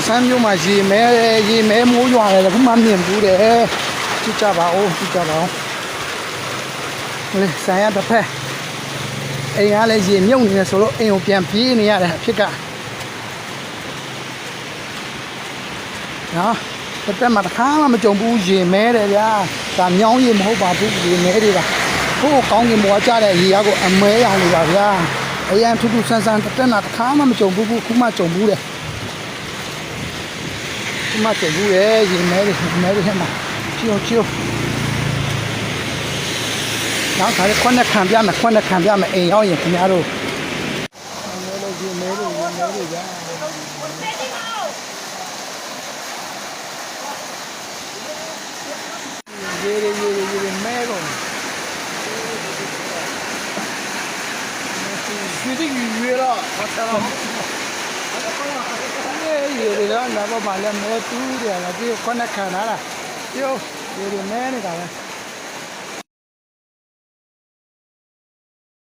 ဆမ်းမျိုးမှာရေမဲမိုးရွာတယ်ခုမှမြင်ဘူးတယ်ကြည့်ကြပါဦးကြည့်ကြပါဦးလေဆိုင်ရတစ်ဖက်အိမ်ကလည်းရေမြုပ်နေတယ်ဆိုတော့အိမ်ကိုပြန်ပြေးနေရတဲ့အဖြစ်ကနော်တစ်သက်မှာတစ်ခါမှမကြုံဘူးရေမဲတယ်ဗျာဒါမြောင်းရေမဟုတ်ပါဘူးရေမဲတွေပါဟိုကောင်းကင်ဘဝကြတဲ့ရေရကိုအမဲရောင်နေပါဗျာအရန်ထူးထူးဆန်းဆန်းတစ်သက်မှာတစ်ခါမှမကြုံဘူးခုမှကြုံဘူးတယ်ခုမှကြုံဘူးရဲ့ရေမဲတွေဟဲ့မှာချိုနောက်ခါလေးခွန်းနဲ့ခံပြမယ်အိမ်ရောက်ရင်ခင်ဗျားတို့ရေမဲလို့ဗျာရေမဲတော့ရွှေတိရွေတော့ဘာသာရေတော့နားပါလဲမဲတူးတယ်လားဒီခွန်းနဲ့ခံလာလားပြောရေမဲနေတာပဲ